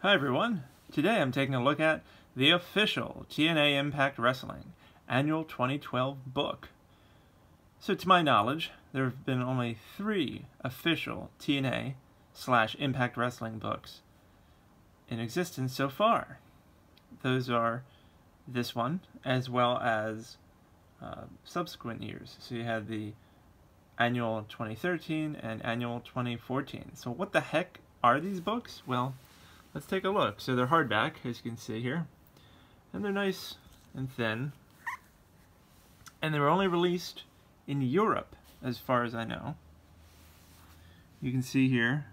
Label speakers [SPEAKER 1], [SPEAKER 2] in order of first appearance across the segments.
[SPEAKER 1] Hi everyone, today I'm taking a look at the official TNA Impact Wrestling Annual 2012 book. So to my knowledge, there have been only 3 official TNA/Impact Wrestling books in existence so far. Those are this one, as well as subsequent years. So you had the Annual 2013 and Annual 2014. So what the heck are these books? Well, let's take a look. So they're hardback, as you can see here, and they're nice and thin, and they were only released in Europe, as far as I know. You can see here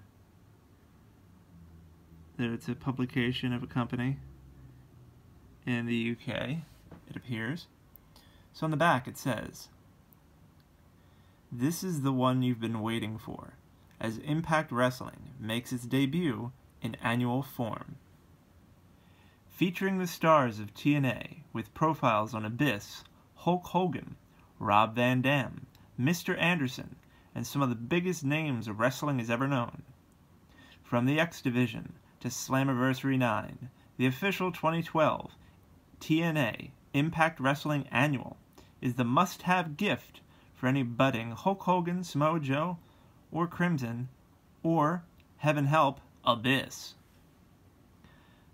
[SPEAKER 1] that it's a publication of a company in the UK, it appears. So on the back it says, "This is the one you've been waiting for, as Impact Wrestling makes its debut in annual form. Featuring the stars of TNA with profiles on Abyss, Hulk Hogan, Rob Van Dam, Mr. Anderson, and some of the biggest names wrestling has ever known. From the X Division to Slammiversary 9, the official 2012 TNA Impact Wrestling Annual is the must-have gift for any budding Hulk Hogan, Samoa Joe, or Crimson, or, heaven help, Abyss.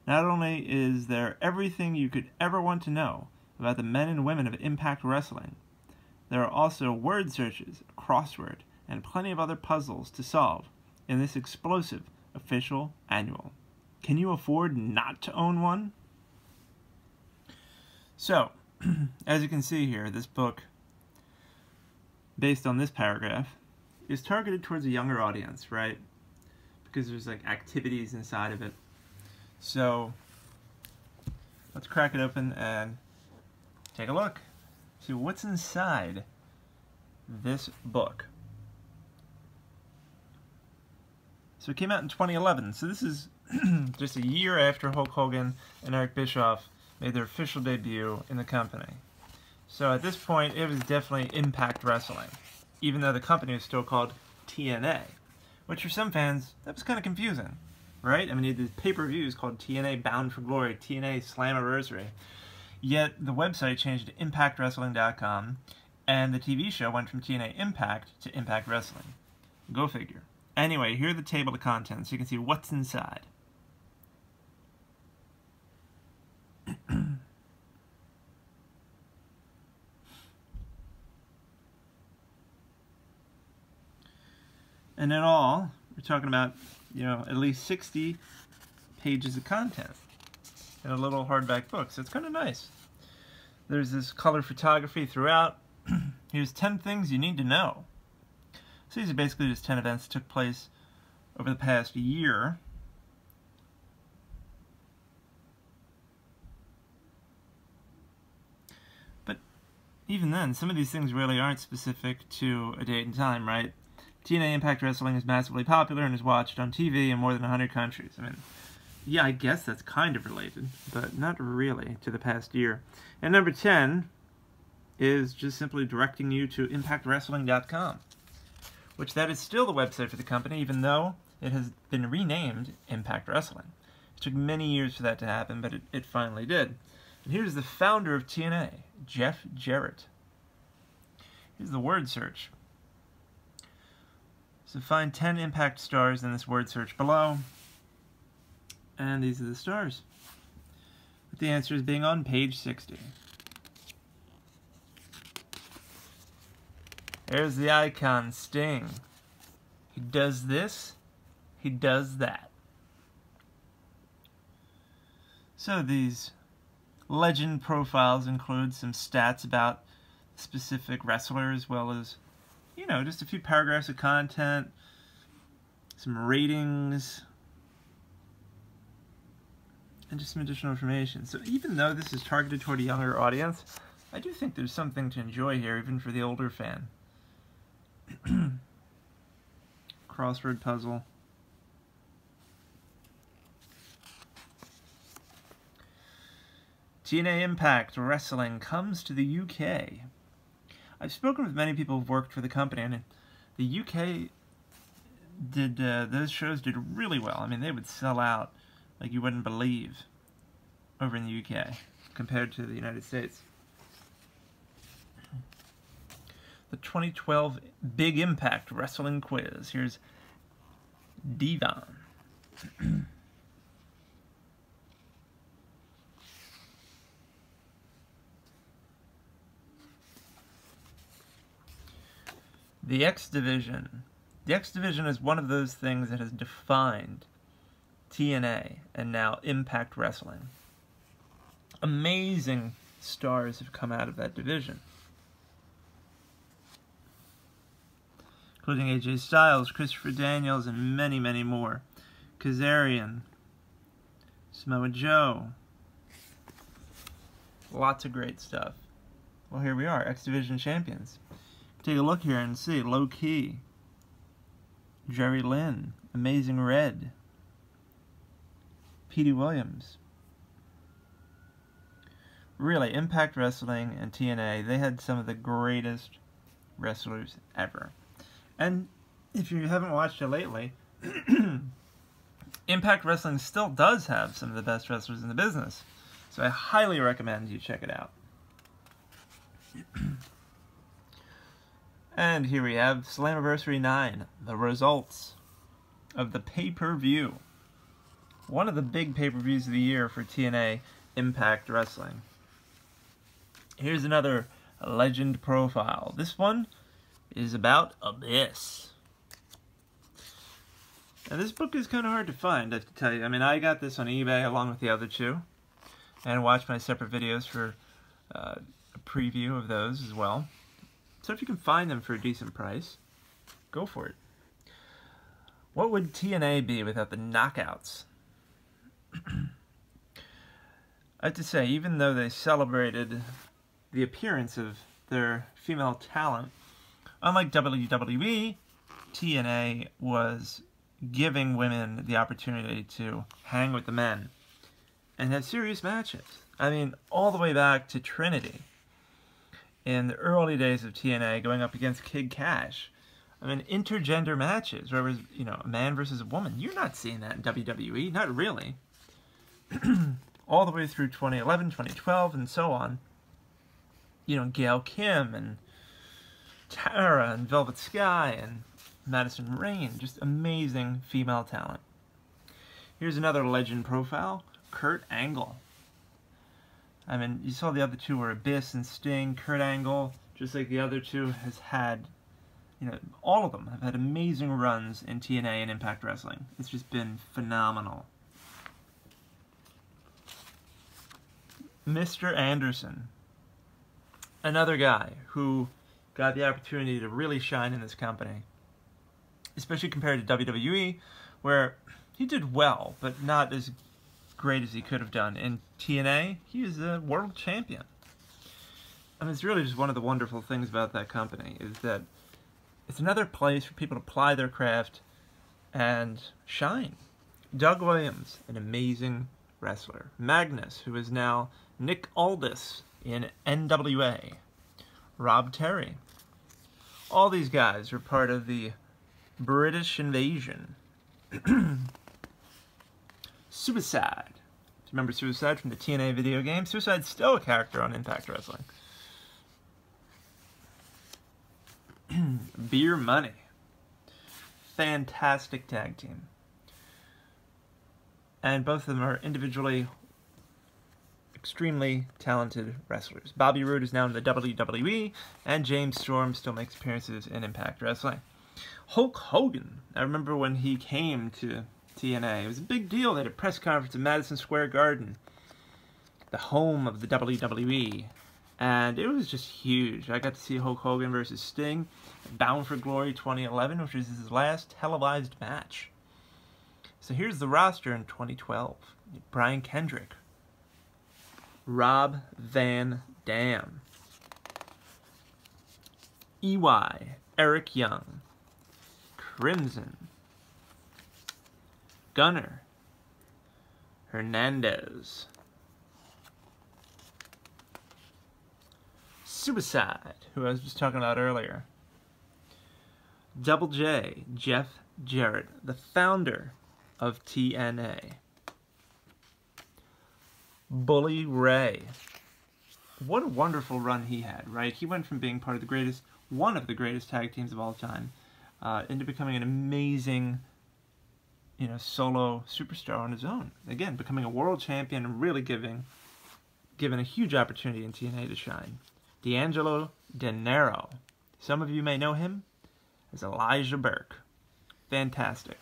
[SPEAKER 1] Not only is there everything you could ever want to know about the men and women of Impact Wrestling, there are also word searches, a crossword, and plenty of other puzzles to solve in this explosive official annual. Can you afford not to own one?" So, as you can see here, this book, based on this paragraph, is targeted towards a younger audience, right? Because there's like activities inside of it. So let's crack it open and take a look. See what's inside this book. So it came out in 2011. So this is just a year after Hulk Hogan and Eric Bischoff made their official debut in the company. So at this point, it was definitely Impact Wrestling, even though the company was still called TNA. Which for some fans, that was kind of confusing, right? I mean, you had these pay-per-views called TNA Bound for Glory, TNA Slammiversary. Yet the website changed to ImpactWrestling.com, and the TV show went from TNA Impact to Impact Wrestling. Go figure. Anyway, here's the table of contents so you can see what's inside. And in all, we're talking about, at least 60 pages of content in a little hardback book. So it's kind of nice. There's this color photography throughout. Here's 10 things you need to know. So these are basically just 10 events that took place over the past year. But even then, some of these things really aren't specific to a date and time, right? TNA Impact Wrestling is massively popular and is watched on TV in more than 100 countries. I mean, yeah, I guess that's kind of related, but not really to the past year. And number 10 is just simply directing you to ImpactWrestling.com, which that is still the website for the company, even though it has been renamed Impact Wrestling. It took many years for that to happen, but it finally did. And here's the founder of TNA, Jeff Jarrett. Here's the word search. So find 10 Impact stars in this word search below. And these are the stars, with the answers being on page 60. There's the icon, Sting. He does this, he does that. So these legend profiles include some stats about specific wrestlers, as well as just a few paragraphs of content, some ratings, and just some additional information. So even though this is targeted toward a younger audience, I do think there's something to enjoy here, even for the older fan. Crossword puzzle. TNA Impact Wrestling comes to the UK. I've spoken with many people who've worked for the company, and the UK those shows did really well. I mean, they would sell out like you wouldn't believe over in the UK compared to the United States. The 2012 Big Impact Wrestling Quiz. Here's Devon. The X Division. The X Division is one of those things that has defined TNA and now Impact Wrestling. Amazing stars have come out of that division, including AJ Styles, Christopher Daniels, and many, many more. Kazarian, Samoa Joe. Lots of great stuff. Well, here we are, X Division champions. Take a look here and see. Low Key, Jerry Lynn, Amazing Red, Petey Williams. Really, Impact Wrestling and TNA, they had some of the greatest wrestlers ever. And if you haven't watched it lately, Impact Wrestling still does have some of the best wrestlers in the business. So I highly recommend you check it out. And here we have Slammiversary 9, the results of the pay-per-view. One of the big pay-per-views of the year for TNA Impact Wrestling. Here's another legend profile. This one is about Abyss. Now this book is kind of hard to find, I have to tell you. I mean, I got this on eBay along with the other two, and watched my separate videos for a preview of those as well. So if you can find them for a decent price, go for it. What would TNA be without the knockouts? I have to say, even though they celebrated the appearance of their female talent, unlike WWE, TNA was giving women the opportunity to hang with the men and have serious matches. I mean, all the way back to Trinity in the early days of TNA, going up against Kid Cash. I mean, intergender matches, where it was, you know, a man versus a woman. You're not seeing that in WWE, not really. All the way through 2011, 2012, and so on. You know, Gail Kim and Tara and Velvet Sky and Madison Rayne, just amazing female talent. Here's another legend profile, Kurt Angle. I mean, you saw the other two were Abyss and Sting. Kurt Angle, just like the other two, has had, you know, all of them have had amazing runs in TNA and Impact Wrestling. It's just been phenomenal. Mr. Anderson, another guy who got the opportunity to really shine in this company, especially compared to WWE, where he did well, but not as great as he could have done. In TNA, he is a world champion. I mean, it's really just one of the wonderful things about that company, is that it's another place for people to apply their craft and shine. Doug Williams, an amazing wrestler. Magnus, who is now Nick Aldis in NWA. Rob Terry. All these guys are part of the British Invasion. Suicide. Do you remember Suicide from the TNA video game? Suicide's still a character on Impact Wrestling. Beer Money. Fantastic tag team. And both of them are individually extremely talented wrestlers. Bobby Roode is now in the WWE, and James Storm still makes appearances in Impact Wrestling. Hulk Hogan. I remember when he came to TNA. It was a big deal. They had a press conference in Madison Square Garden, the home of the WWE, and it was just huge. I got to see Hulk Hogan versus Sting at Bound for Glory 2011, which was his last televised match. So here's the roster in 2012. Brian Kendrick, Rob Van Dam, EY, Eric Young, Crimson, Gunner, Hernandez, Suicide, who I was just talking about earlier, Double J, Jeff Jarrett, the founder of TNA, Bully Ray. What a wonderful run he had, right? He went from being part of the greatest, one of the greatest tag teams of all time, into becoming an amazing, solo superstar on his own. Again, becoming a world champion and really given a huge opportunity in TNA to shine. D'Angelo Dinero. Some of you may know him as Elijah Burke. Fantastic.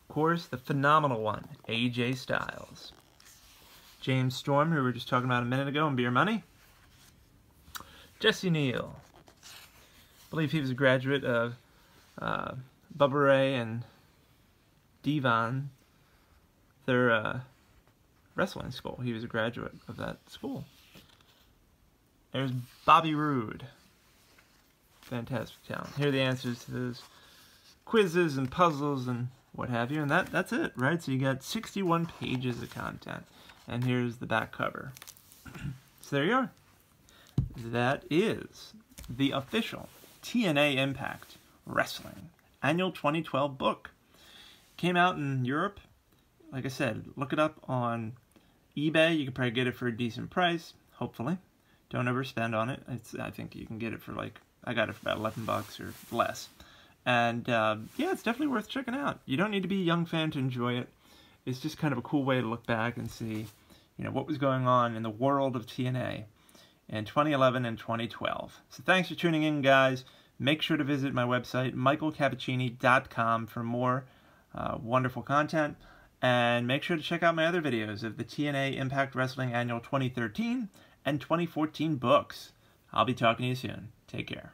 [SPEAKER 1] Of course, the phenomenal one, AJ Styles. James Storm, who we were just talking about a minute ago in Beer Money. Jesse Neal. I believe he was a graduate of Bubba Ray and Devon, their wrestling school. He was a graduate of that school. There's Bobby Roode. Fantastic talent. Here are the answers to those quizzes and puzzles and what have you. And that's it, right? So you got 61 pages of content. And here's the back cover. So there you are. That is the official TNA Impact Wrestling Annual 2012 book. Came out in Europe. Like I said, look it up on eBay. You can probably get it for a decent price, hopefully. Don't overspend on it. I think you can get it for I got it for about $11 or less. And yeah, it's definitely worth checking out. You don't need to be a young fan to enjoy it. It's just kind of a cool way to look back and see, what was going on in the world of TNA in 2011 and 2012. So thanks for tuning in, guys. Make sure to visit my website, michaelcavacini.com, for more wonderful content. And make sure to check out my other videos of the TNA Impact Wrestling Annual 2013 and 2014 books. I'll be talking to you soon. Take care.